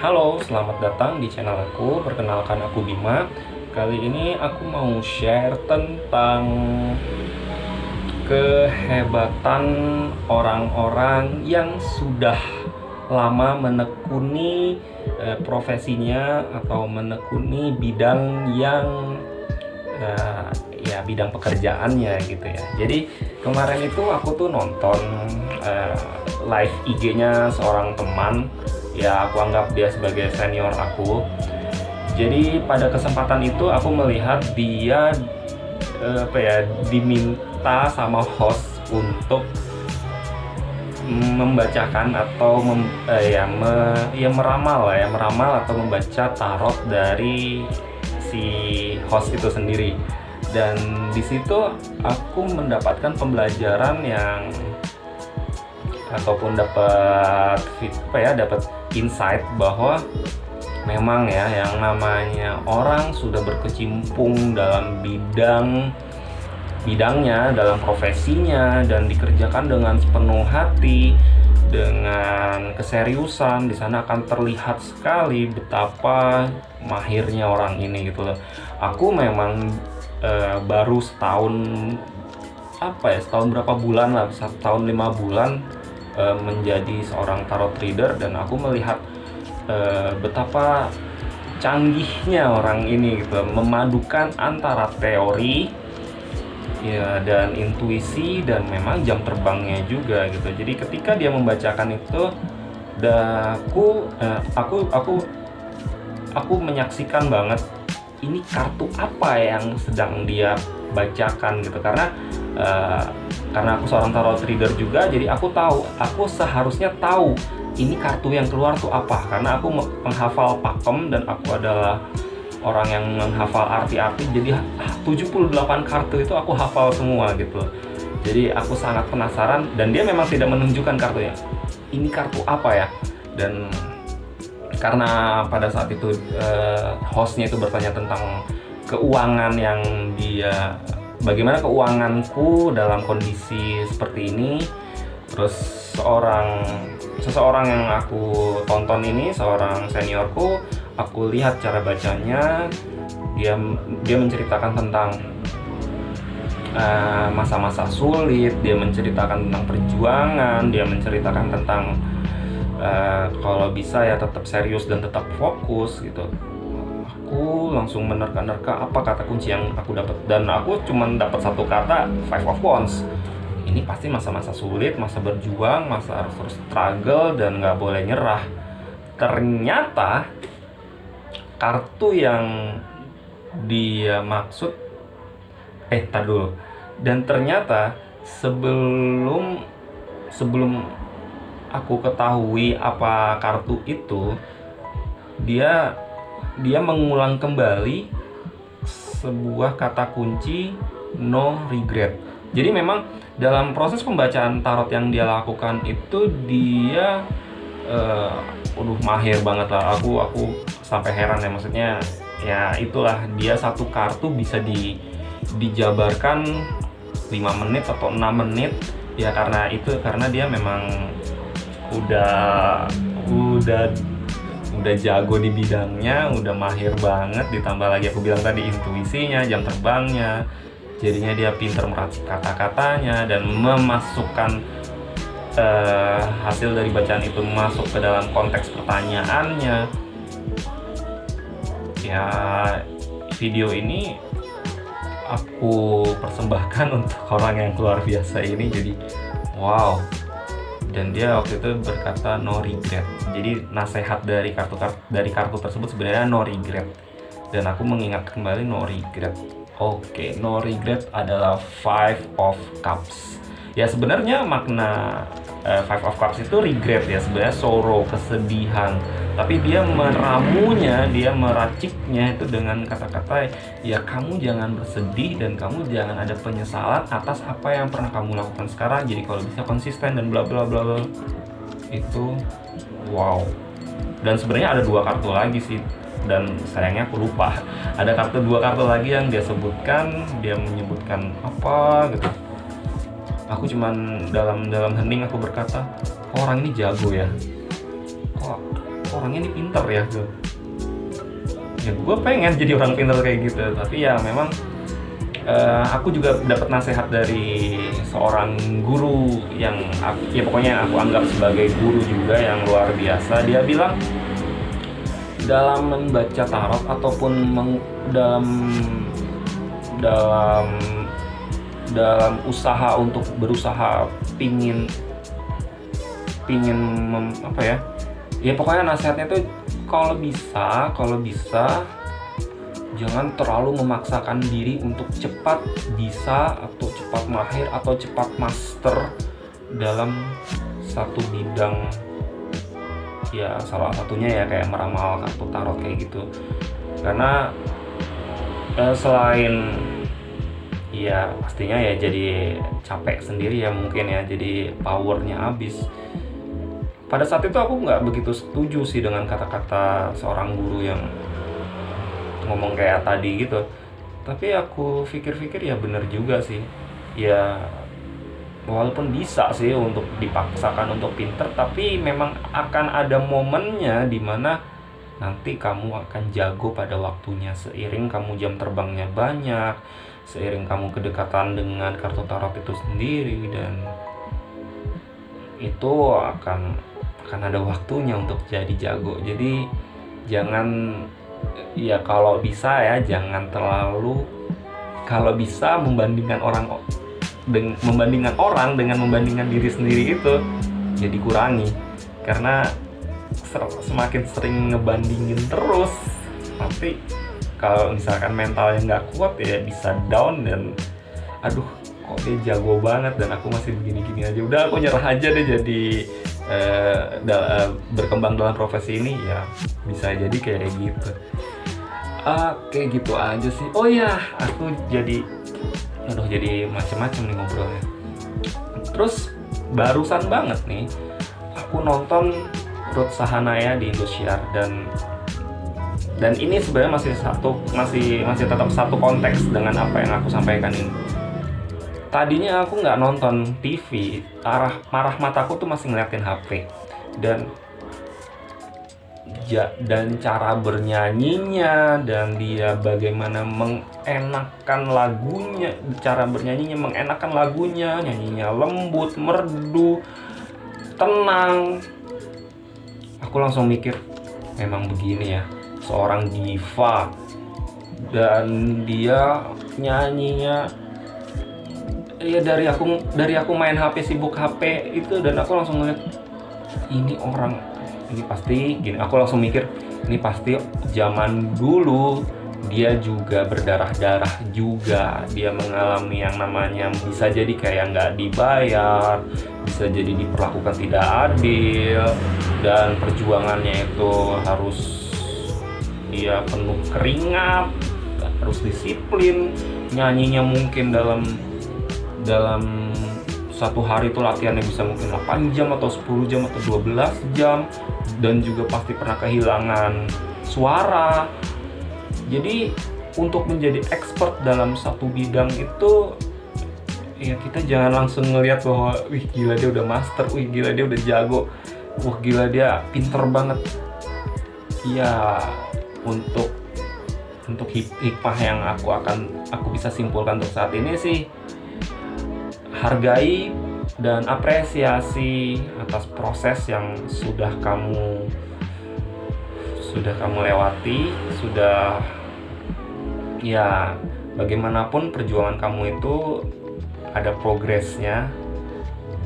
Halo, selamat datang di channel aku. Perkenalkan aku Bima. Kali ini aku mau share tentang kehebatan orang-orang yang sudah lama menekuni profesinya atau menekuni bidang yang bidang pekerjaannya gitu ya. Jadi kemarin itu aku tuh nonton live IG-nya seorang teman, ya aku anggap dia sebagai senior aku. Jadi pada kesempatan itu aku melihat dia diminta sama host untuk membacakan atau meramal atau membaca tarot dari si host itu sendiri. Dan di situ aku mendapatkan pembelajaran dapat insight bahwa memang ya yang namanya orang sudah berkecimpung dalam bidangnya, dalam profesinya, dan dikerjakan dengan sepenuh hati, dengan keseriusan, di sana akan terlihat sekali betapa mahirnya orang ini gitu loh. Aku memang baru setahun berapa bulan lah, 1 tahun 5 bulan menjadi seorang tarot reader, dan aku melihat betapa canggihnya orang ini gitu, memadukan antara teori ya dan intuisi dan memang jam terbangnya juga gitu. Jadi ketika dia membacakan itu, aku menyaksikan banget ini kartu apa yang sedang dia bacakan gitu, karena aku seorang tarot reader juga, jadi aku seharusnya tahu ini kartu yang keluar tuh apa, karena aku menghafal pakem dan aku adalah orang yang menghafal arti-arti. Jadi 78 kartu itu aku hafal semua gitu. Jadi aku sangat penasaran, dan dia memang tidak menunjukkan kartunya ini kartu apa ya. Dan karena pada saat itu hostnya itu bertanya tentang keuangan yang bagaimana keuanganku dalam kondisi seperti ini. Terus seseorang yang aku tonton ini, seorang seniorku, aku lihat cara bacanya, dia menceritakan tentang masa-masa sulit, dia menceritakan tentang perjuangan, dia menceritakan tentang kalau bisa ya tetap serius dan tetap fokus gitu. Aku langsung menerka-nerka apa kata kunci yang aku dapat, dan aku cuma dapat satu kata, Five of Wands. Ini pasti masa-masa sulit, masa berjuang, masa harus terus struggle dan nggak boleh nyerah. Ternyata kartu yang dia maksud tar dulu. Dan ternyata sebelum aku ketahui apa kartu itu, dia mengulang kembali sebuah kata kunci, no regret. Jadi memang dalam proses pembacaan tarot yang dia lakukan itu dia mahir banget lah. Aku sampai heran ya, maksudnya ya itulah, dia satu kartu bisa dijabarkan 5 menit atau 6 menit ya, karena dia memang udah jago di bidangnya, udah mahir banget, ditambah lagi aku bilang tadi intuisinya, jam terbangnya, jadinya dia pintar meracik kata-katanya dan memasukkan hasil dari bacaan itu masuk ke dalam konteks pertanyaannya. Ya, video ini aku persembahkan untuk orang yang luar biasa ini, jadi wow. Dan dia waktu itu berkata no regret. Jadi nasihat dari kartu tersebut sebenarnya no regret. Dan aku mengingat kembali no regret. Oke, no regret adalah Five of Cups. Ya sebenarnya makna Five of Cups itu regret ya, sebenarnya sorrow, kesedihan. Tapi dia meramunya, dia meraciknya itu dengan kata-kata, ya kamu jangan bersedih dan kamu jangan ada penyesalan atas apa yang pernah kamu lakukan sekarang. Jadi kalau bisa konsisten dan bla bla bla bla. Itu wow. Dan sebenarnya ada 2 kartu lagi sih, dan sayangnya aku lupa. Ada 2 kartu lagi yang dia sebutkan, dia menyebutkan apa gitu. Aku cuman dalam hening aku berkata, orang ini jago ya. Kok orangnya ini pinter ya gitu. Ya gue pengen jadi orang pinter kayak gitu, tapi ya memang aku juga dapat nasihat dari seorang guru yang ya pokoknya aku anggap sebagai guru juga yang luar biasa. Dia bilang dalam membaca tarot ataupun dalam usaha untuk berusaha pingin ya pokoknya nasihatnya tuh kalau bisa jangan terlalu memaksakan diri untuk cepat bisa atau cepat mahir atau cepat master dalam satu bidang. Ya salah satunya ya kayak meramal kartu tarot kayak gitu. Karena selain ya pastinya ya jadi capek sendiri ya mungkin ya, jadi powernya habis. Pada saat itu aku nggak begitu setuju sih dengan kata-kata seorang guru yang ngomong kayak tadi gitu. Tapi aku pikir-pikir ya bener juga sih. Ya walaupun bisa sih untuk dipaksakan untuk pinter, tapi memang akan ada momennya dimana nanti kamu akan jago pada waktunya seiring kamu jam terbangnya banyak, seiring kamu kedekatan dengan kartu tarot itu sendiri, dan itu akan ada waktunya untuk jadi jago. Jadi jangan, ya kalau bisa ya jangan terlalu, kalau bisa membandingkan orang dengan membandingkan diri sendiri itu jadi kurangi, karena semakin sering ngebandingin terus tapi kalau misalkan mentalnya nggak kuat ya bisa down dan aduh kok dia jago banget dan aku masih begini-gini aja, udah aku nyerah aja deh jadi berkembang dalam profesi ini. Ya bisa jadi kayak gitu. Kayak gitu aja sih. Oh ya, aku jadi macem-macem nih ngobrolnya. Terus barusan banget nih aku nonton Ruth Sahanaya di Indosiar, dan ini sebenarnya masih tetap satu konteks dengan apa yang aku sampaikan ini. Tadinya aku nggak nonton TV, marah mataku tuh masih ngeliatin HP, dan cara bernyanyinya dan dia bagaimana mengenakan lagunya, nyanyinya lembut, merdu, tenang. Aku langsung mikir memang begini ya seorang diva, dan dia nyanyinya ya dari aku main HP, sibuk HP itu, dan aku langsung ngeliat ini orang ini pasti gini. Aku langsung mikir ini pasti zaman dulu dia juga berdarah-darah juga, dia mengalami yang namanya bisa jadi kayak nggak dibayar, bisa jadi diperlakukan tidak adil, dan perjuangannya itu harus dia penuh keringat, harus disiplin. Nyanyinya mungkin dalam satu hari itu latihannya bisa mungkin 8 jam atau 10 jam atau 12 jam, dan juga pasti pernah kehilangan suara. Jadi untuk menjadi expert dalam satu bidang itu ya kita jangan langsung ngelihat bahwa wih gila dia udah master, wih gila dia udah jago, wah gila dia pinter banget. Ya untuk hikmah yang aku bisa simpulkan untuk saat ini sih, hargai dan apresiasi atas proses yang sudah kamu lewati. Sudah ya bagaimanapun perjuangan kamu itu ada progresnya.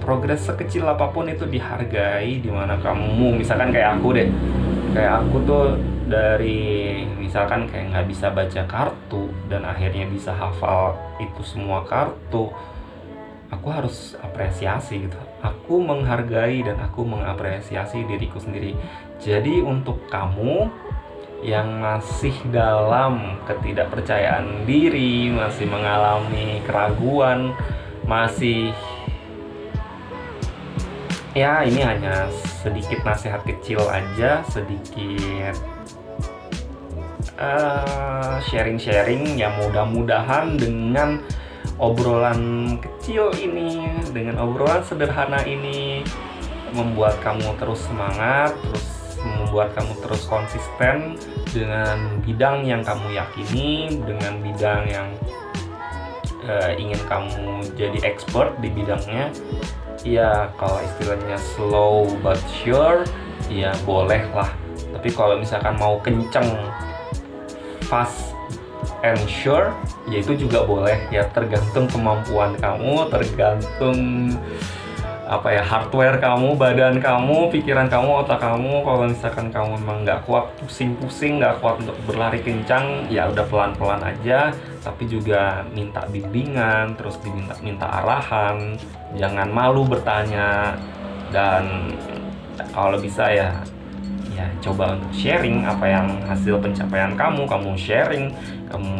Progres sekecil apapun itu dihargai, dimana kamu misalkan kayak aku tuh dari misalkan kayak nggak bisa baca kartu dan akhirnya bisa hafal itu semua kartu. Aku harus apresiasi gitu. Aku menghargai dan aku mengapresiasi diriku sendiri. Jadi untuk kamu yang masih dalam ketidakpercayaan diri, masih mengalami keraguan, masih ya ini hanya sedikit nasihat kecil aja, sedikit sharing-sharing ya, mudah-mudahan dengan obrolan kecil ini, dengan obrolan sederhana ini membuat kamu terus semangat, terus membuat kamu terus konsisten dengan bidang yang kamu yakini, dengan bidang yang ingin kamu jadi expert di bidangnya. Ya kalau istilahnya slow but sure, ya boleh lah. Tapi kalau misalkan mau kenceng, fast and sure, ya itu juga boleh. Ya tergantung kemampuan kamu, tergantung hardware kamu, badan kamu, pikiran kamu, otak kamu. Kalau misalkan kamu memang nggak kuat pusing-pusing, nggak kuat untuk berlari kencang, ya udah pelan-pelan aja. Tapi juga minta bimbingan, terus minta arahan. Jangan malu bertanya, dan kalau bisa ya coba untuk sharing apa yang hasil pencapaian kamu sharing, kamu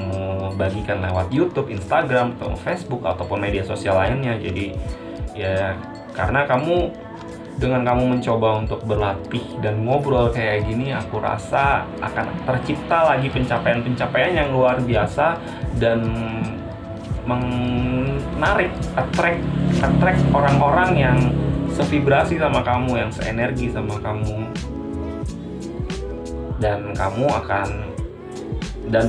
bagikan lewat YouTube, Instagram, atau Facebook, ataupun media sosial lainnya. Jadi ya karena dengan kamu mencoba untuk berlatih dan ngobrol kayak gini, aku rasa akan tercipta lagi pencapaian-pencapaian yang luar biasa dan attract orang-orang yang sevibrasi sama kamu, yang seenergi sama kamu. Dan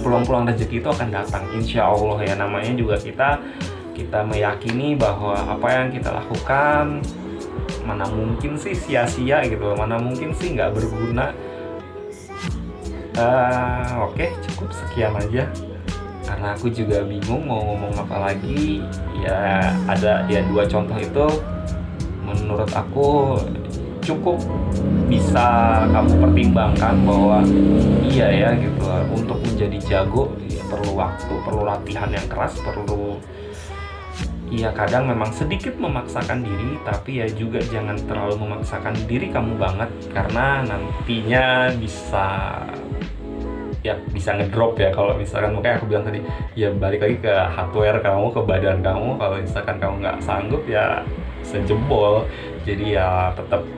peluang-peluang rezeki itu akan datang, insya Allah ya. Namanya juga kita meyakini bahwa apa yang kita lakukan mana mungkin sih sia-sia gitu, mana mungkin sih nggak berguna. Oke, cukup sekian aja karena aku juga bingung mau ngomong apa lagi. Ya ada dua contoh itu menurut aku cukup bisa kamu pertimbangkan bahwa iya ya gitu, untuk menjadi jago ya perlu waktu, perlu latihan yang keras, kadang memang sedikit memaksakan diri, tapi ya juga jangan terlalu memaksakan diri kamu banget, karena nantinya bisa ngedrop ya. Kalau misalkan, makanya aku bilang tadi, ya balik lagi ke hardware kamu, ke badan kamu. Kalau misalkan kamu nggak sanggup, ya sejebol. Jadi ya tetap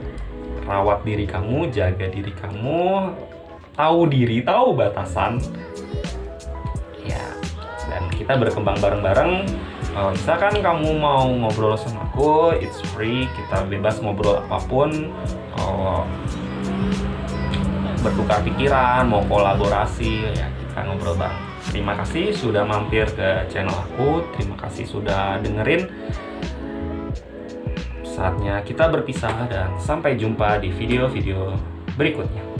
rawat diri kamu, jaga diri kamu, tahu batasan ya, dan kita berkembang bareng-bareng. Kalau misalkan kamu mau ngobrol sama aku, it's free, kita bebas ngobrol apapun. Kalau bertukar pikiran, mau kolaborasi, ya kita ngobrol bareng. Terima kasih sudah mampir ke channel aku, terima kasih sudah dengerin. Saatnya kita berpisah dan sampai jumpa di video-video berikutnya.